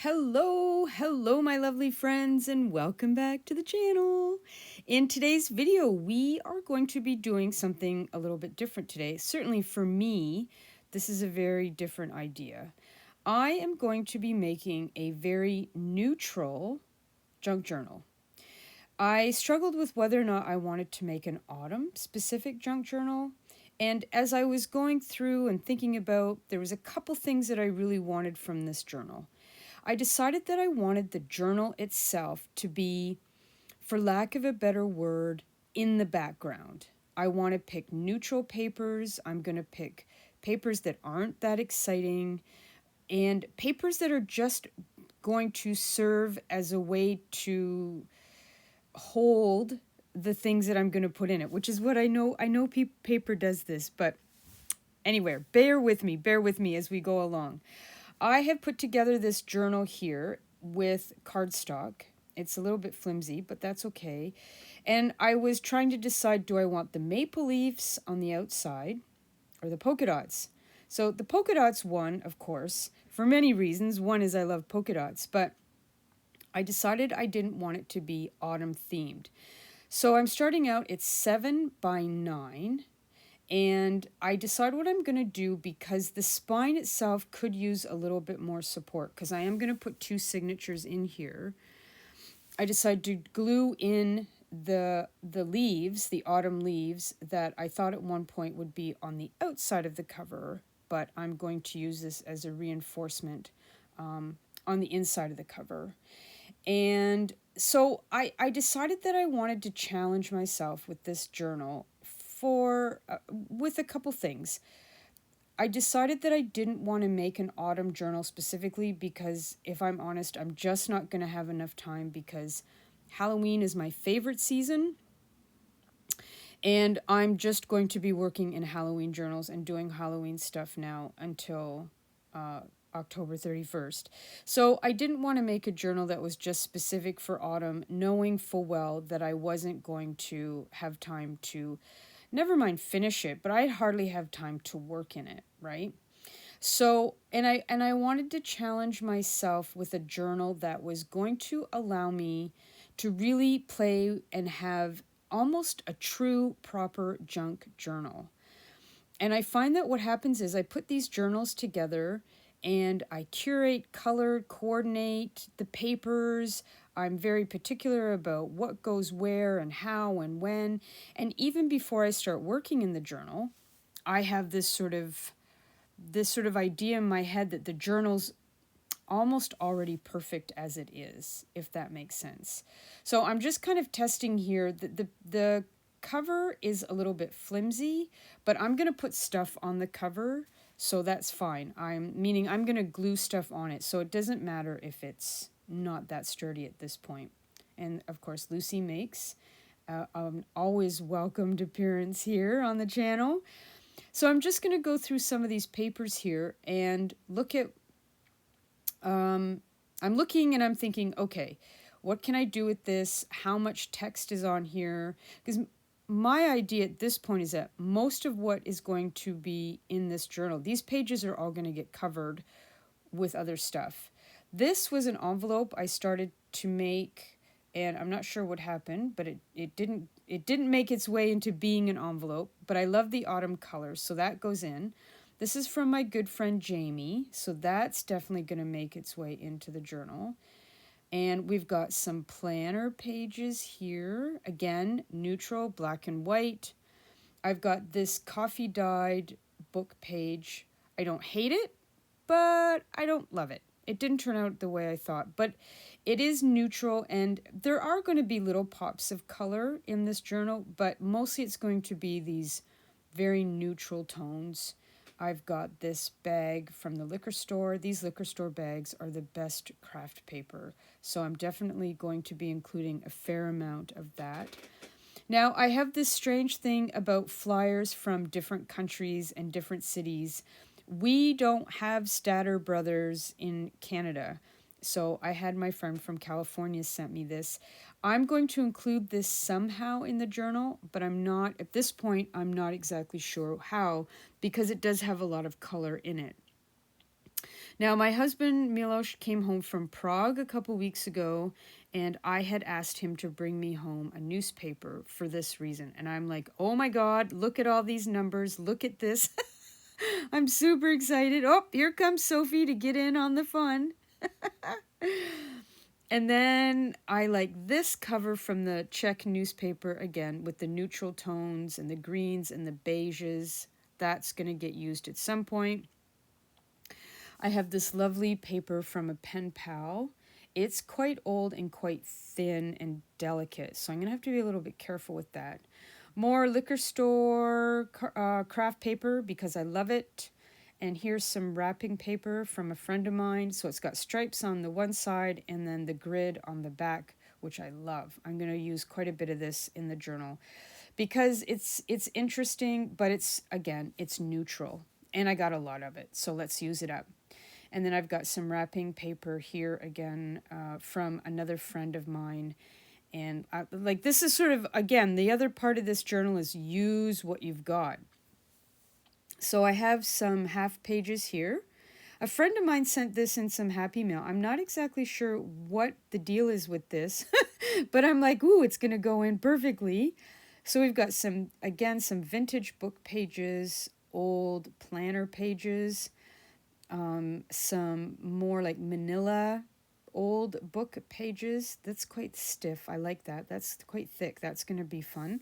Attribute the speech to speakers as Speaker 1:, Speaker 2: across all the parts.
Speaker 1: Hello, my lovely friends, and welcome back to the channel. In today's video, we are going to be doing something a little bit different today. Certainly for me, this is a very different idea. I am going to be making a very neutral junk journal. I struggled with whether or not I wanted to make an autumn specific junk journal. And as I was going through and thinking about, there was a couple things that I really wanted from this journal. I decided that I wanted the journal itself to be, for lack of a better word, in the background. I want to pick neutral papers. I'm going to pick papers that aren't that exciting and papers that are just going to serve as a way to hold the things that I'm going to put in it, which is what I know. I know paper does this, but anyway, bear with me as we go along. I have put together this journal here with cardstock. It's a little bit flimsy, but that's okay. And I was trying to decide, do I want the maple leaves on the outside or the polka dots? So the polka dots one, of course, for many reasons. One is I love polka dots, but I decided I didn't want it to be autumn themed. So I'm starting out, it's 7 by 9. And I decide what I'm going to do because the spine itself could use a little bit more support because I am going to put 2 signatures in here. I decide to glue in the leaves, the autumn leaves, that I thought at one point would be on the outside of the cover, but I'm going to use this as a reinforcement on the inside of the cover. And so I decided that I wanted to challenge myself with this journal with a couple things. I decided that I didn't want to make an autumn journal specifically because, if I'm honest, I'm just not going to have enough time because Halloween is my favorite season. And I'm just going to be working in Halloween journals and doing Halloween stuff now until October 31st. So I didn't want to make a journal that was just specific for autumn, knowing full well that I wasn't going to have time to, never mind finish it, but I'd hardly have time to work in it, right? So, and I wanted to challenge myself with a journal that was going to allow me to really play and have almost a true proper junk journal. And I find that what happens is I put these journals together and I curate, color, coordinate the papers. I'm very particular about what goes where and how and when. And even before I start working in the journal, I have this sort of idea in my head that the journal's almost already perfect as it is, if that makes sense. So I'm just kind of testing here. The cover is a little bit flimsy, but I'm going to put stuff on the cover, so that's fine. I'm going to glue stuff on it, so it doesn't matter if it's not that sturdy at this point. And of course, Lucy makes an always welcomed appearance here on the channel. So I'm just going to go through some of these papers here and look at, I'm looking and I'm thinking, okay, what can I do with this? How much text is on here? Because my idea at this point is that most of what is going to be in this journal, these pages are all going to get covered with other stuff. This was an envelope I started to make, and I'm not sure what happened, but it didn't make its way into being an envelope, but I love the autumn colors, so that goes in. This is from my good friend Jamie, so that's definitely going to make its way into the journal. And we've got some planner pages here. Again, neutral, black and white. I've got this coffee dyed book page. I don't hate it, but I don't love it. It didn't turn out the way I thought, but it is neutral, and there are going to be little pops of color in this journal, but mostly it's going to be these very neutral tones. I've got this bag from the liquor store. These liquor store bags are the best craft paper, so I'm definitely going to be including a fair amount of that. Now, I have this strange thing about flyers from different countries and different cities. We don't have Statter Brothers in Canada, so I had my friend from California sent me this. I'm going to include this somehow in the journal, but I'm not, at this point, I'm not exactly sure how, because it does have a lot of color in it. Now, my husband Milos came home from Prague a couple weeks ago, and I had asked him to bring me home a newspaper for this reason. And I'm like, oh my God, look at all these numbers. Look at this. I'm super excited. Oh, here comes Sophie to get in on the fun. And then I like this cover from the Czech newspaper again with the neutral tones and the greens and the beiges. That's going to get used at some point. I have this lovely paper from a pen pal. It's quite old and quite thin and delicate, so I'm going to have to be a little bit careful with that. More liquor store craft paper because I love it. And here's some wrapping paper from a friend of mine. So it's got stripes on the one side and then the grid on the back, which I love. I'm going to use quite a bit of this in the journal because it's interesting, but it's neutral. And I got a lot of it, so let's use it up. And then I've got some wrapping paper here again from another friend of mine. And like this is sort of, again, the other part of this journal is use what you've got. So I have some half pages here. A friend of mine sent this in some Happy Mail. I'm not exactly sure what the deal is with this, but I'm like, ooh, it's going to go in perfectly. So we've got some, again, some vintage book pages, old planner pages, some more like manila old book pages. That's quite stiff. I like that. That's quite thick. That's going to be fun.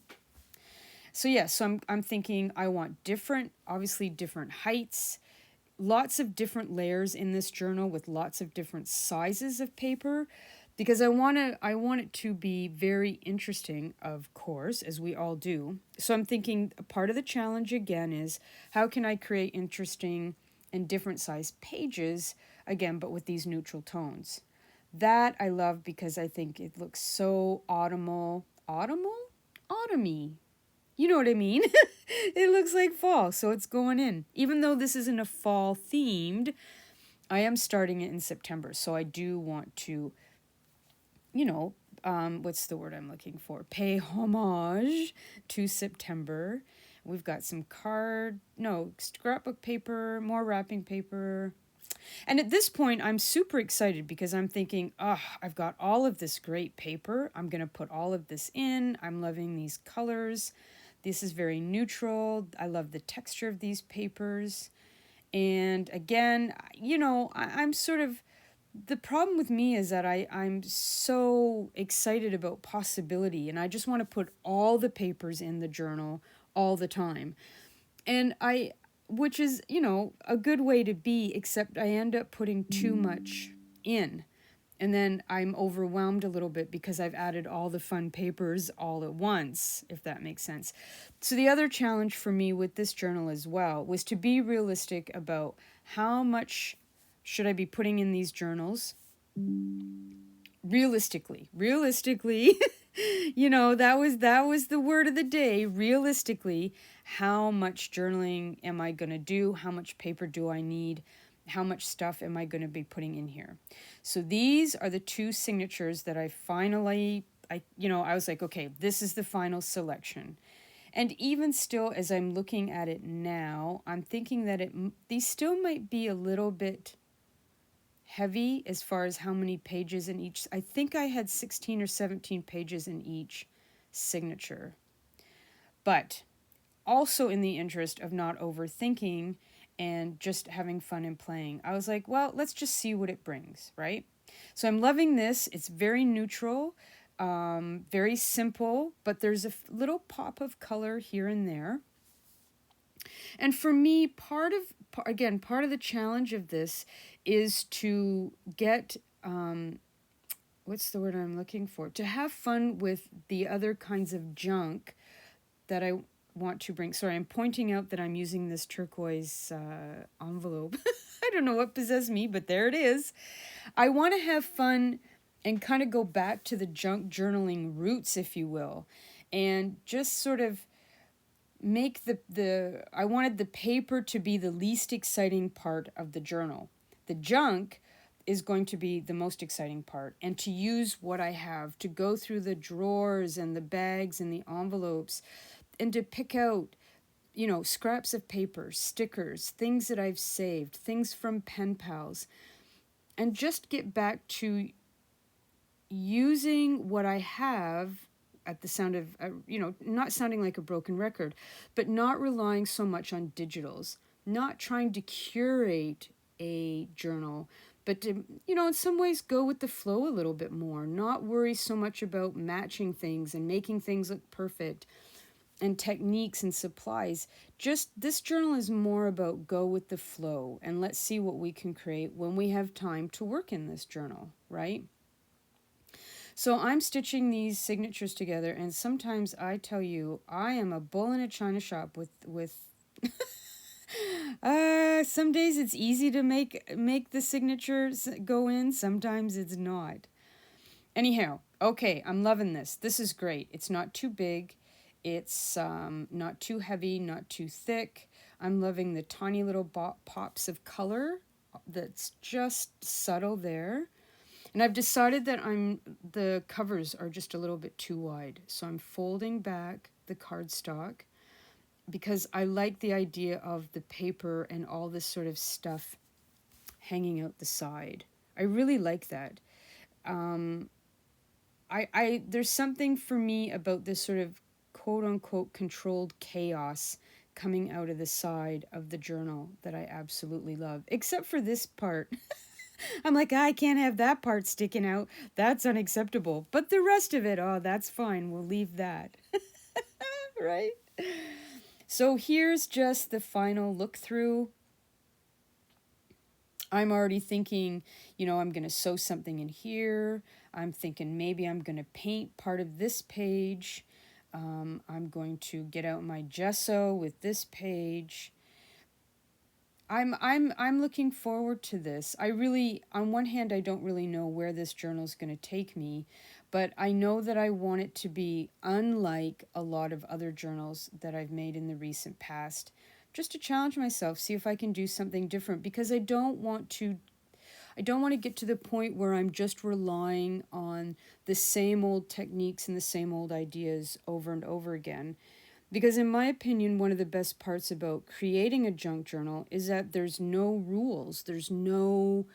Speaker 1: So yeah, so I'm thinking I want different, obviously different heights, lots of different layers in this journal with lots of different sizes of paper because I want it to be very interesting, of course, as we all do. So I'm thinking a part of the challenge again is how can I create interesting and different size pages again, but with these neutral tones. That I love because I think it looks so autumnal, autumny. You know what I mean? It looks like fall, so it's going in. Even though this isn't a fall themed, I am starting it in September. So I do want to, what's the word I'm looking for? Pay homage to September. We've got some scrapbook paper, more wrapping paper. And at this point, I'm super excited because I'm thinking, I've got all of this great paper. I'm going to put all of this in. I'm loving these colors. This is very neutral. I love the texture of these papers. And again, I'm sort of, the problem with me is that I'm so excited about possibility and I just want to put all the papers in the journal all the time. And which is, a good way to be, except I end up putting too much in. And then I'm overwhelmed a little bit because I've added all the fun papers all at once, if that makes sense. So the other challenge for me with this journal as well was to be realistic about how much should I be putting in these journals. Realistically, that was the word of the day. Realistically, how much journaling am I going to do? How much paper do I need? How much stuff am I going to be putting in here? So these are the two signatures that I finally, I was like, okay, this is the final selection. And even still, as I'm looking at it now, I'm thinking that these still might be a little bit heavy as far as how many pages in each. I think I had 16 or 17 pages in each signature. But also in the interest of not overthinking and just having fun and playing, I was like, well, let's just see what it brings, right? So I'm loving this. It's very neutral, very simple, but there's a little pop of color here and there. And for me, part of the challenge of this is to get, what's the word I'm looking for? To have fun with the other kinds of junk that I want to bring. Sorry, I'm pointing out that I'm using this turquoise envelope. I don't know what possessed me, but there it is. I want to have fun and kind of go back to the junk journaling roots, if you will, and just sort of make I wanted the paper to be the least exciting part of the journal. The junk is going to be the most exciting part, and to use what I have, to go through the drawers and the bags and the envelopes and to pick out, scraps of paper, stickers, things that I've saved, things from pen pals, and just get back to using what I have at the sound of, not sounding like a broken record, but not relying so much on digitals, not trying to curate a journal, but to, in some ways go with the flow a little bit more, not worry so much about matching things and making things look perfect and techniques and supplies. Just this journal is more about go with the flow and let's see what we can create when we have time to work in this journal, right? So I'm stitching these signatures together, and sometimes I tell you, I am a bull in a china shop with some days it's easy to make the signatures go in, sometimes it's not. Anyhow, okay, I'm loving this. This is great. It's not too big. It's not too heavy, not too thick. I'm loving the tiny little pops of color that's just subtle there. And I've decided that the covers are just a little bit too wide. So I'm folding back the cardstock because I like the idea of the paper and all this sort of stuff hanging out the side. I really like that. There's something for me about this sort of quote unquote controlled chaos coming out of the side of the journal that I absolutely love, except for this part. I'm like, I can't have that part sticking out. That's unacceptable. But the rest of it, oh, that's fine. We'll leave that. Right? So here's just the final look through. I'm already thinking, I'm going to sew something in here. I'm thinking maybe I'm going to paint part of this page. I'm going to get out my gesso with this page. I'm looking forward to this. I really, on one hand, I don't really know where this journal is going to take me, but I know that I want it to be unlike a lot of other journals that I've made in the recent past, just to challenge myself, see if I can do something different, because I don't want to get to the point where I'm just relying on the same old techniques and the same old ideas over and over again. Because in my opinion, one of the best parts about creating a junk journal is that there's no rules. There's no,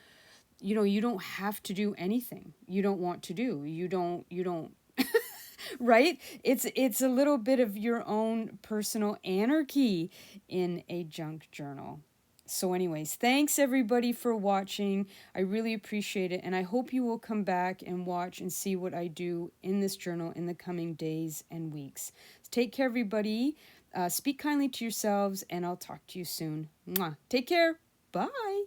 Speaker 1: you don't have to do anything you don't want to do. You don't, right? It's a little bit of your own personal anarchy in a junk journal. So anyways, thanks everybody for watching. I really appreciate it. And I hope you will come back and watch and see what I do in this journal in the coming days and weeks. Take care, everybody. Speak kindly to yourselves, and I'll talk to you soon. Mwah. Take care. Bye.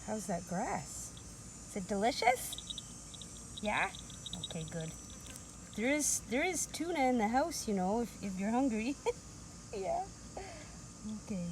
Speaker 2: How's that grass? Is it delicious? Yeah? Okay, good. There is tuna in the house, if you're hungry. Yeah. Okay.